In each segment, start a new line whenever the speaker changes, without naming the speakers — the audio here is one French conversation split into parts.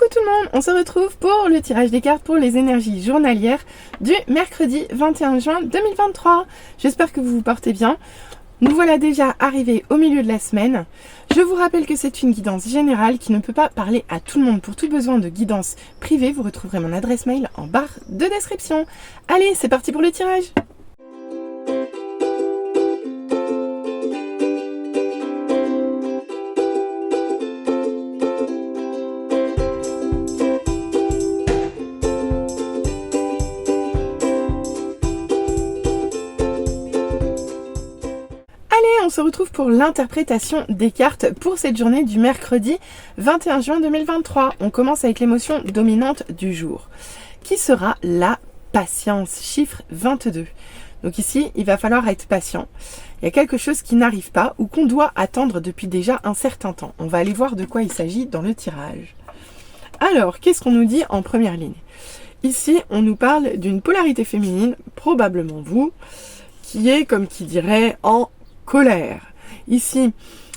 Coucou tout le monde, on se retrouve pour le tirage des cartes pour les énergies journalières du mercredi 21 juin 2023. J'espère que vous vous portez bien. Nous voilà déjà arrivés au milieu de la semaine. Je vous rappelle que c'est une guidance générale qui ne peut pas parler à tout le monde. Pour tout besoin de guidance privée, vous retrouverez mon adresse mail en barre de description. Allez, c'est parti pour le tirage. On se retrouve pour l'interprétation des cartes pour cette journée du mercredi 21 juin 2023. On commence avec l'émotion dominante du jour, qui sera la patience, chiffre 22. Donc ici, il va falloir être patient. Il y a quelque chose qui n'arrive pas ou qu'on doit attendre depuis déjà un certain temps. On va aller voir de quoi il s'agit dans le tirage. Alors, qu'est-ce qu'on nous dit en première ligne? Ici, on nous parle d'une polarité féminine, probablement vous, qui est, comme qui dirait, en colère. Ici,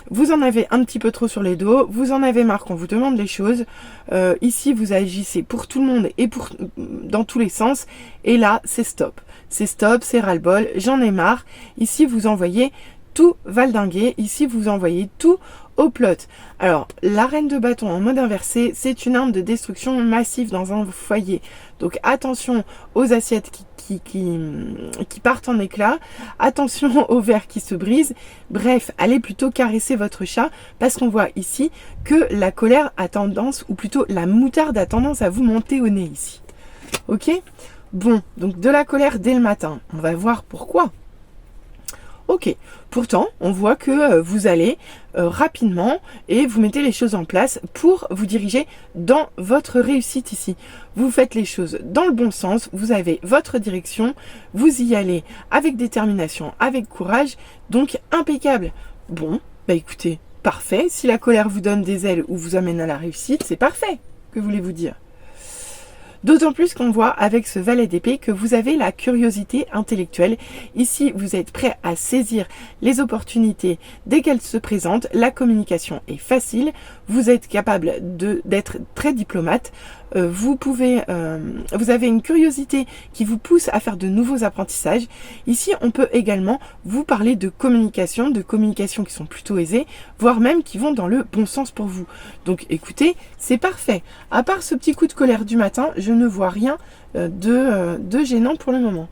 vous en avez un petit peu trop sur les dos, vous en avez marre qu'on vous demande les choses. Ici, vous agissez pour tout le monde et dans tous les sens. Et là, c'est stop. C'est stop, c'est ras-le-bol, j'en ai marre. Ici, vous envoyez tout valdinguer. Ici, vous envoyez tout au plot. Alors, la reine de bâton en mode inversé, c'est une arme de destruction massive dans un foyer. Donc, attention aux assiettes qui partent en éclats. Attention aux verres qui se brisent. Bref, allez plutôt caresser votre chat parce qu'on voit ici que la colère a tendance, ou plutôt la moutarde a tendance à vous monter au nez ici. Ok ? Bon, donc de la colère dès le matin. On va voir pourquoi. Ok, pourtant on voit que vous allez rapidement et vous mettez les choses en place pour vous diriger dans votre réussite ici. Vous faites les choses dans le bon sens, vous avez votre direction, vous y allez avec détermination, avec courage, donc impeccable. Bon, bah écoutez, parfait, si la colère vous donne des ailes ou vous amène à la réussite, c'est parfait, que voulez-vous dire ? D'autant plus qu'on voit avec ce valet d'épée que vous avez la curiosité intellectuelle. Ici, vous êtes prêt à saisir les opportunités dès qu'elles se présentent. La communication est facile. Vous êtes capable d'être très diplomate. Vous avez une curiosité qui vous pousse à faire de nouveaux apprentissages. Ici, on peut également vous parler de communication qui sont plutôt aisées, voire même qui vont dans le bon sens pour vous. Donc écoutez, c'est parfait. À part ce petit coup de colère du matin, je ne vois rien de gênant pour le moment.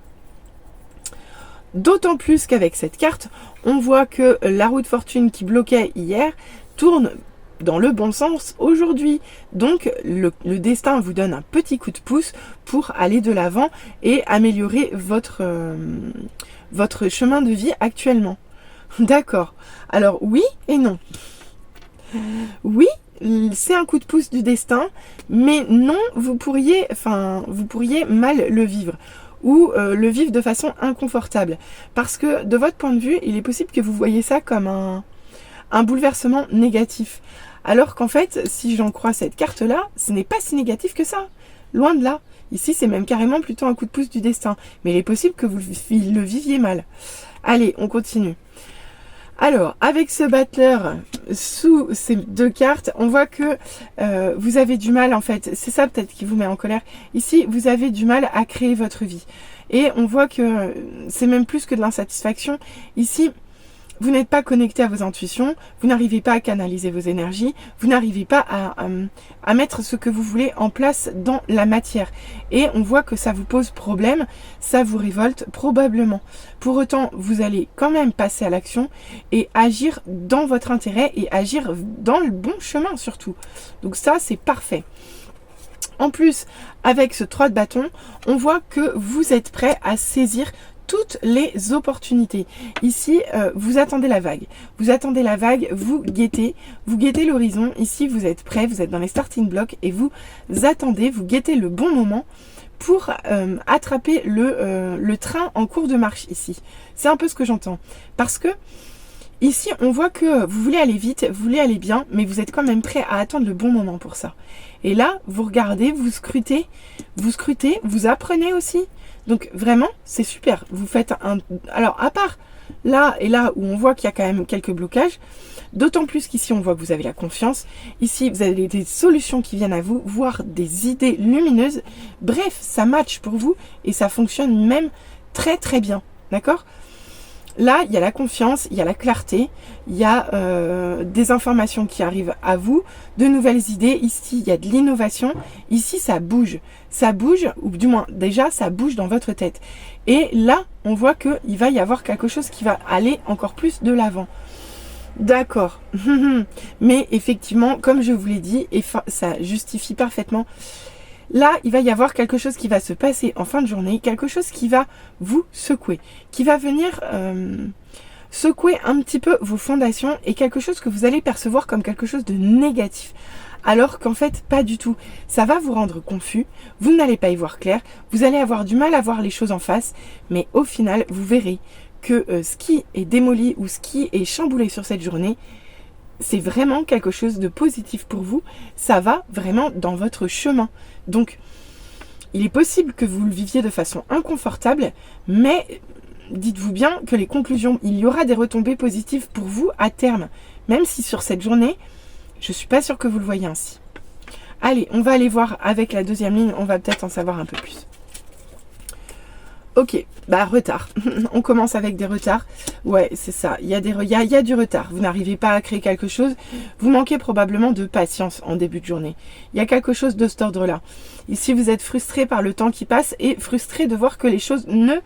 D'autant plus qu'avec cette carte, on voit que la roue de fortune qui bloquait hier tourne dans le bon sens aujourd'hui. Donc le destin vous donne un petit coup de pouce pour aller de l'avant et améliorer votre chemin de vie actuellement. D'accord. Alors oui et non. Oui, c'est un coup de pouce du destin, mais non, vous pourriez mal le vivre ou le vivre de façon inconfortable. Parce que de votre point de vue, il est possible que vous voyez ça comme un bouleversement négatif. Alors qu'en fait, si j'en crois cette carte-là, ce n'est pas si négatif que ça. Loin de là. Ici, c'est même carrément plutôt un coup de pouce du destin. Mais il est possible que vous le viviez mal. Allez, on continue. Alors, avec ce battleur sous ces deux cartes, on voit que vous avez du mal, en fait. C'est ça peut-être qui vous met en colère. Ici, vous avez du mal à créer votre vie. Et on voit que c'est même plus que de l'insatisfaction. Ici, vous n'êtes pas connecté à vos intuitions, vous n'arrivez pas à canaliser vos énergies, vous n'arrivez pas à mettre ce que vous voulez en place dans la matière. Et on voit que ça vous pose problème, ça vous révolte probablement. Pour autant, vous allez quand même passer à l'action et agir dans votre intérêt et agir dans le bon chemin surtout. Donc ça, c'est parfait. En plus, avec ce 3 de bâton, on voit que vous êtes prêt à saisir toutes les opportunités. Ici, vous attendez la vague. Vous attendez la vague, vous guettez l'horizon. Ici, vous êtes prêts, vous êtes dans les starting blocks et vous attendez, vous guettez le bon moment pour attraper le train en cours de marche ici. C'est un peu ce que j'entends. Parce que Ici, on voit que vous voulez aller vite, vous voulez aller bien, mais vous êtes quand même prêt à attendre le bon moment pour ça. Et là, vous regardez, vous scrutez, vous apprenez aussi. Donc vraiment, c'est super. Vous faites un... Alors, à part là et là où on voit qu'il y a quand même quelques blocages, d'autant plus qu'ici, on voit que vous avez la confiance. Ici, vous avez des solutions qui viennent à vous, voire des idées lumineuses. Bref, ça match pour vous et ça fonctionne même très très bien. D'accord ? Là, il y a la confiance, il y a la clarté, il y a des informations qui arrivent à vous, de nouvelles idées. Ici, il y a de l'innovation. Ici, ça bouge, ou du moins déjà, ça bouge dans votre tête. Et là, on voit qu'il va y avoir quelque chose qui va aller encore plus de l'avant. D'accord. Mais effectivement, comme je vous l'ai dit, et ça justifie parfaitement. Là, il va y avoir quelque chose qui va se passer en fin de journée, quelque chose qui va vous secouer, qui va venir secouer un petit peu vos fondations et quelque chose que vous allez percevoir comme quelque chose de négatif. Alors qu'en fait, pas du tout. Ça va vous rendre confus, vous n'allez pas y voir clair, vous allez avoir du mal à voir les choses en face, mais au final, vous verrez que ce qui est démoli ou ce qui est chamboulé sur cette journée, c'est vraiment quelque chose de positif pour vous. Ça va vraiment dans votre chemin. Donc, il est possible que vous le viviez de façon inconfortable, mais dites-vous bien que les conclusions, il y aura des retombées positives pour vous à terme. Même si sur cette journée, je ne suis pas sûre que vous le voyez ainsi. Allez, on va aller voir avec la deuxième ligne, on va peut-être en savoir un peu plus. Ok, retard. On commence avec des retards. Ouais, c'est ça. Il y a du retard. Vous n'arrivez pas à créer quelque chose. Vous manquez probablement de patience en début de journée. Il y a quelque chose de cet ordre-là. Ici, vous êtes frustré par le temps qui passe et frustré de voir que les choses ne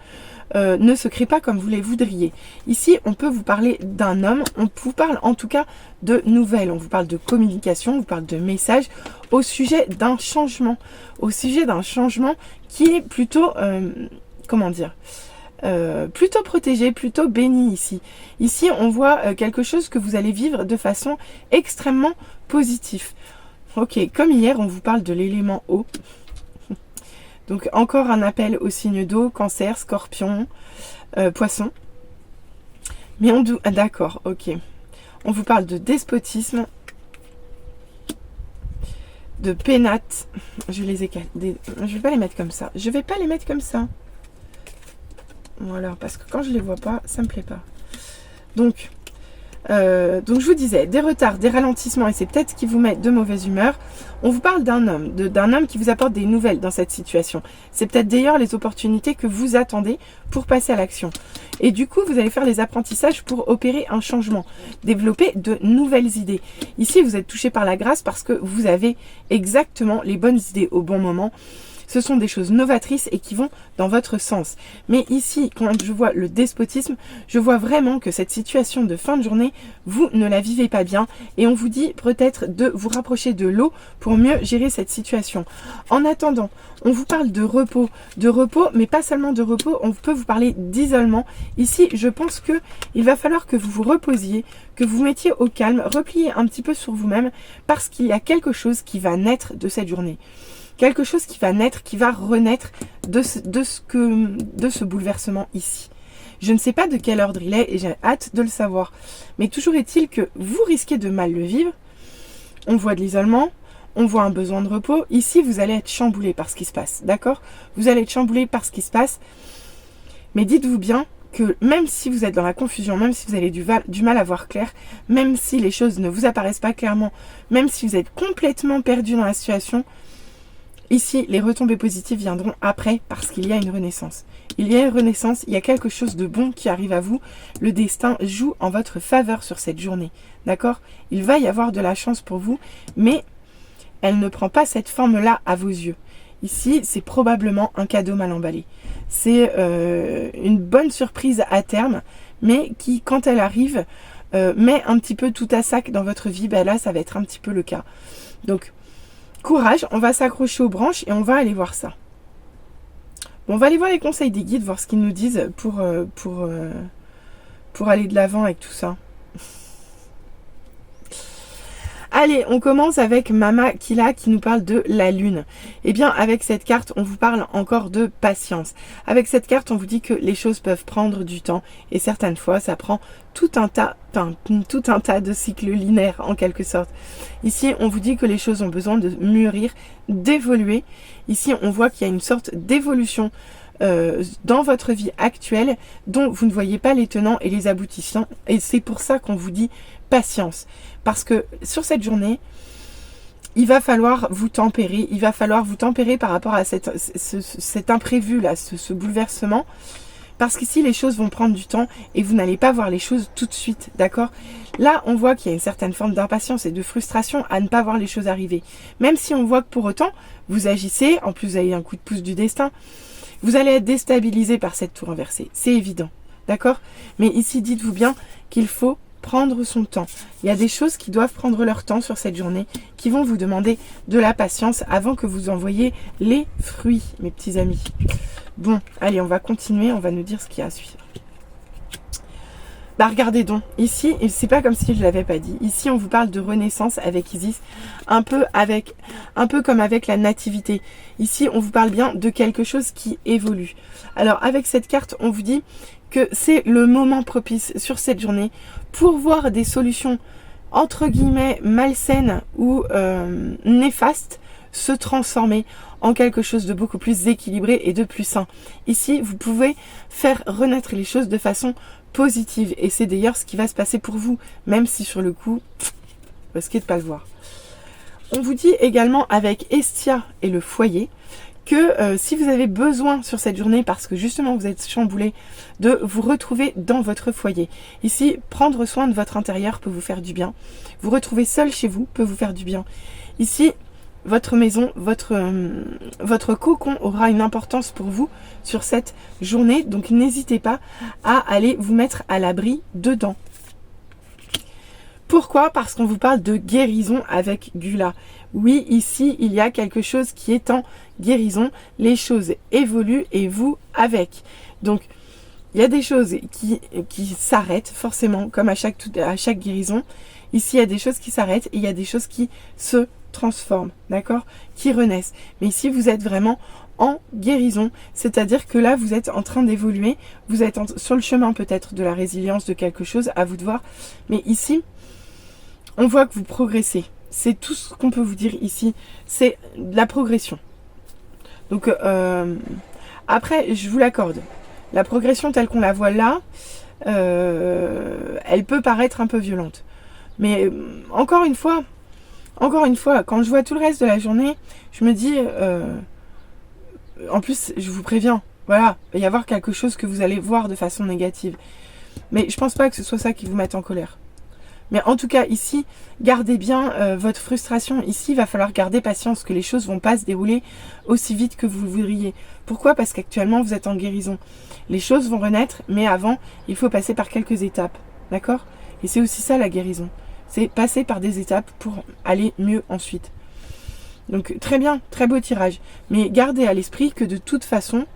se créent pas comme vous les voudriez. Ici, on peut vous parler d'un homme. On vous parle en tout cas de nouvelles. On vous parle de communication, on vous parle de messages au sujet d'un changement. Au sujet d'un changement qui est plutôt... comment dire, plutôt protégé, plutôt béni ici. Ici, on voit quelque chose que vous allez vivre de façon extrêmement positive. Ok, comme hier, on vous parle de l'élément eau. Donc, encore un appel au signe d'eau, cancer, scorpion, poisson. Mais on doit... d'accord, ok. On vous parle de despotisme, de pénate. Je vais pas les mettre comme ça. Je vais pas les mettre comme ça. Voilà, parce que quand je les vois pas, ça me plaît pas. Donc je vous disais, des retards, des ralentissements, et c'est peut-être ce qui vous met de mauvaise humeur. On vous parle d'un homme qui vous apporte des nouvelles dans cette situation. C'est peut-être d'ailleurs les opportunités que vous attendez pour passer à l'action. Et du coup, vous allez faire les apprentissages pour opérer un changement, développer de nouvelles idées. Ici, vous êtes touché par la grâce parce que vous avez exactement les bonnes idées au bon moment. Ce sont des choses novatrices et qui vont dans votre sens. Mais ici, quand je vois le despotisme, je vois vraiment que cette situation de fin de journée, vous ne la vivez pas bien et on vous dit peut-être de vous rapprocher de l'eau pour mieux gérer cette situation. En attendant, on vous parle de repos, mais pas seulement de repos, on peut vous parler d'isolement. Ici, je pense que il va falloir que vous vous reposiez, que vous mettiez au calme, repliez un petit peu sur vous-même parce qu'il y a quelque chose qui va naître de cette journée. Quelque chose qui va naître, qui va renaître de ce bouleversement ici. Je ne sais pas de quel ordre il est et j'ai hâte de le savoir. Mais toujours est-il que vous risquez de mal le vivre. On voit de l'isolement, on voit un besoin de repos. Ici, vous allez être chamboulé par ce qui se passe, d'accord ? Vous allez être chamboulé par ce qui se passe. Mais dites-vous bien que même si vous êtes dans la confusion, même si vous avez du mal à voir clair, même si les choses ne vous apparaissent pas clairement, même si vous êtes complètement perdu dans la situation, ici, les retombées positives viendront après parce qu'il y a une renaissance. Il y a une renaissance, il y a quelque chose de bon qui arrive à vous. Le destin joue en votre faveur sur cette journée. D'accord ? Il va y avoir de la chance pour vous, mais elle ne prend pas cette forme-là à vos yeux. Ici, c'est probablement un cadeau mal emballé. C'est une bonne surprise à terme, mais qui, quand elle arrive, met un petit peu tout à sac dans votre vie. Ben là, ça va être un petit peu le cas. Donc, courage, on va s'accrocher aux branches et on va aller voir ça. Bon, on va aller voir les conseils des guides, voir ce qu'ils nous disent pour aller de l'avant avec tout ça. Allez, on commence avec Mama Kila qui nous parle de la lune. Eh bien, avec cette carte, on vous parle encore de patience. Avec cette carte, on vous dit que les choses peuvent prendre du temps et certaines fois, ça prend tout un tas de cycles linéaires en quelque sorte. Ici, on vous dit que les choses ont besoin de mûrir, d'évoluer. Ici, on voit qu'il y a une sorte d'évolution dans votre vie actuelle dont vous ne voyez pas les tenants et les aboutissants, et c'est pour ça qu'on vous dit patience, parce que sur cette journée il va falloir vous tempérer, par rapport à cet imprévu là, ce bouleversement, parce qu'ici les choses vont prendre du temps et vous n'allez pas voir les choses tout de suite, d'accord? Là on voit qu'il y a une certaine forme d'impatience et de frustration à ne pas voir les choses arriver, même si on voit que pour autant vous agissez, en plus vous avez un coup de pouce du destin. Vous allez être déstabilisé par cette tour inversée, c'est évident, d'accord? Mais ici, dites-vous bien qu'il faut prendre son temps. Il y a des choses qui doivent prendre leur temps sur cette journée, qui vont vous demander de la patience avant que vous envoyiez les fruits, mes petits amis. Bon, allez, on va continuer, on va nous dire ce qu'il y a à suivre. Bah regardez donc, ici, c'est pas comme si je l'avais pas dit, ici on vous parle de renaissance avec Isis, un peu comme avec la nativité. Ici on vous parle bien de quelque chose qui évolue. Alors avec cette carte, on vous dit que c'est le moment propice sur cette journée pour voir des solutions entre guillemets malsaines ou néfastes se transformer en quelque chose de beaucoup plus équilibré et de plus sain. Ici, vous pouvez faire renaître les choses de façon positive, et c'est d'ailleurs ce qui va se passer pour vous, même si sur le coup, vous risquez de ne pas le voir. On vous dit également avec Estia et le foyer que si vous avez besoin sur cette journée, parce que justement vous êtes chamboulé, de vous retrouver dans votre foyer. Ici, prendre soin de votre intérieur peut vous faire du bien. Vous retrouver seul chez vous peut vous faire du bien. Ici, votre maison, votre cocon aura une importance pour vous sur cette journée. Donc n'hésitez pas à aller vous mettre à l'abri dedans. Pourquoi? Parce qu'on vous parle de guérison avec Gula. Oui, ici, il y a quelque chose qui est en guérison. Les choses évoluent et vous avec. Donc, il y a des choses qui s'arrêtent forcément, comme à chaque guérison. Ici, il y a des choses qui s'arrêtent et il y a des choses qui se transforment, d'accord, qui renaissent. Mais ici, vous êtes vraiment en guérison, c'est-à-dire que là, vous êtes en train d'évoluer, vous êtes sur le chemin peut-être de la résilience de quelque chose, à vous de voir. Mais ici, on voit que vous progressez. C'est tout ce qu'on peut vous dire ici, c'est de la progression. Donc, après, je vous l'accorde. La progression telle qu'on la voit là, elle peut paraître un peu violente. Mais encore une fois, quand je vois tout le reste de la journée, je me dis, en plus, je vous préviens, voilà, il va y avoir quelque chose que vous allez voir de façon négative. Mais je pense pas que ce soit ça qui vous mette en colère. Mais en tout cas, ici, gardez bien votre frustration. Ici, il va falloir garder patience, que les choses vont pas se dérouler aussi vite que vous le voudriez. Pourquoi? Parce qu'actuellement, vous êtes en guérison. Les choses vont renaître, mais avant, il faut passer par quelques étapes. D'accord? Et c'est aussi ça, la guérison. C'est passer par des étapes pour aller mieux ensuite. Donc, très bien, très beau tirage. Mais gardez à l'esprit que de toute façon,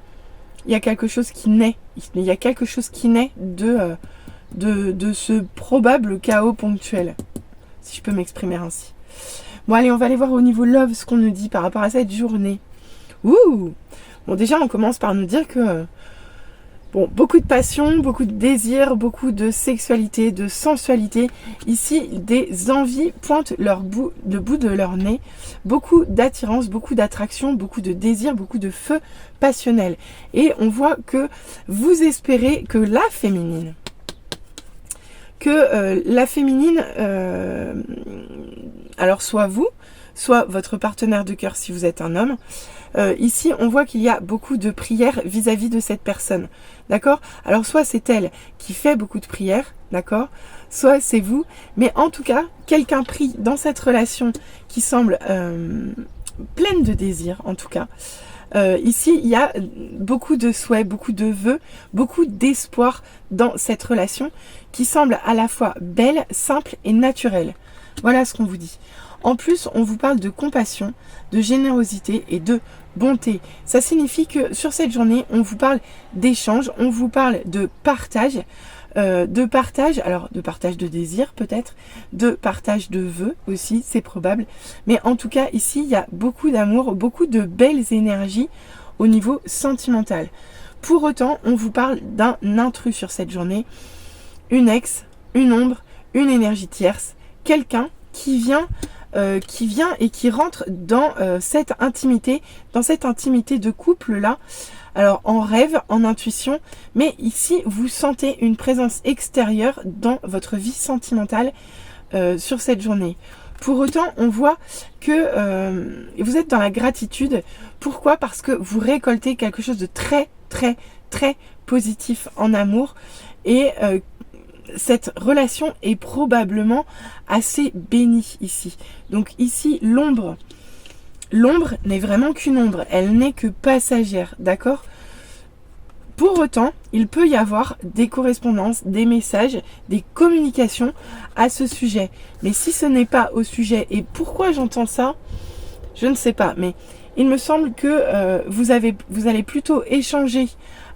il y a quelque chose qui naît. Il y a quelque chose qui naît de ce probable chaos ponctuel, si je peux m'exprimer ainsi. Bon, allez, on va aller voir au niveau love ce qu'on nous dit par rapport à cette journée. Ouh! Bon, déjà, on commence par nous dire que bon, beaucoup de passion, beaucoup de désir, beaucoup de sexualité, de sensualité. Ici, des envies pointent le bout de leur nez. Beaucoup d'attirance, beaucoup d'attraction, beaucoup de désir, beaucoup de feu passionnel. Et on voit que vous espérez que la féminine, alors soit vous, soit votre partenaire de cœur si vous êtes un homme, ici on voit qu'il y a beaucoup de prières vis-à-vis de cette personne, d'accord? Alors soit c'est elle qui fait beaucoup de prières, d'accord? Soit c'est vous, mais en tout cas, quelqu'un pris dans cette relation qui semble pleine de désir en tout cas. Ici, il y a beaucoup de souhaits, beaucoup de vœux, beaucoup d'espoir dans cette relation qui semble à la fois belle, simple et naturelle. Voilà ce qu'on vous dit. En plus, on vous parle de compassion, de générosité et de bonté. Ça signifie que sur cette journée, on vous parle d'échange, on vous parle de partage. de partage, alors de partage de désir peut-être, de partage de vœux aussi, c'est probable. Mais en tout cas, ici, il y a beaucoup d'amour, beaucoup de belles énergies au niveau sentimental. Pour autant, on vous parle d'un intrus sur cette journée, une ex, une ombre, une énergie tierce, quelqu'un qui vient et qui rentre dans cette intimité de couple-là. Alors en rêve, en intuition, mais ici vous sentez une présence extérieure dans votre vie sentimentale sur cette journée. Pour autant, on voit que vous êtes dans la gratitude. Pourquoi? Parce que vous récoltez quelque chose de très, très, très positif en amour et cette relation est probablement assez bénie ici. Donc ici, l'ombre n'est vraiment qu'une ombre, elle n'est que passagère, d'accord? Pour autant, il peut y avoir des correspondances, des messages, des communications à ce sujet. Mais si ce n'est pas au sujet, et pourquoi j'entends ça, je ne sais pas, mais il me semble que vous allez plutôt échanger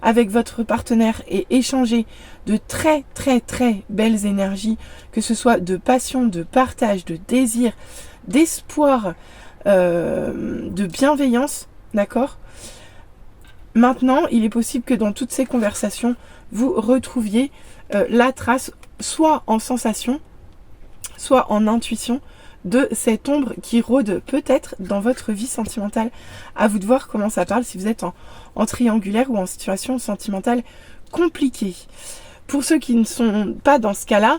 avec votre partenaire et échanger de très très très belles énergies, que ce soit de passion, de partage, de désir, d'espoir, de bienveillance, d'accord? Maintenant, il est possible que dans toutes ces conversations, vous retrouviez la trace, soit en sensation, soit en intuition, de cette ombre qui rôde peut-être dans votre vie sentimentale. À vous de voir comment ça parle, si vous êtes en triangulaire ou en situation sentimentale compliquée. Pour ceux qui ne sont pas dans ce cas-là,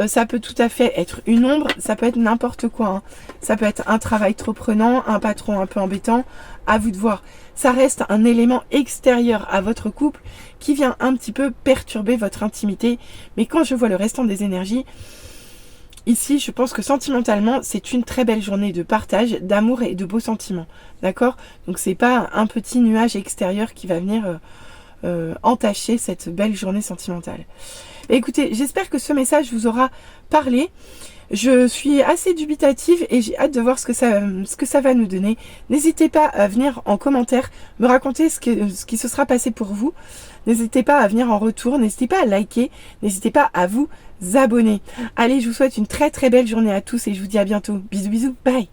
ça peut tout à fait être une ombre, ça peut être n'importe quoi. Hein. Ça peut être un travail trop prenant, un patron un peu embêtant, à vous de voir. Ça reste un élément extérieur à votre couple qui vient un petit peu perturber votre intimité. Mais quand je vois le restant des énergies, ici, je pense que sentimentalement, c'est une très belle journée de partage, d'amour et de beaux sentiments. D'accord? Donc c'est pas un petit nuage extérieur qui va venir entacher cette belle journée sentimentale. Écoutez, j'espère que ce message vous aura parlé. Je suis assez dubitative et j'ai hâte de voir ce que ça va nous donner. N'hésitez pas à venir en commentaire me raconter ce qui se sera passé pour vous. N'hésitez pas à venir en retour, n'hésitez pas à liker, n'hésitez pas à vous abonner. Allez, je vous souhaite une très très belle journée à tous et je vous dis à bientôt. Bisous bisous, bye.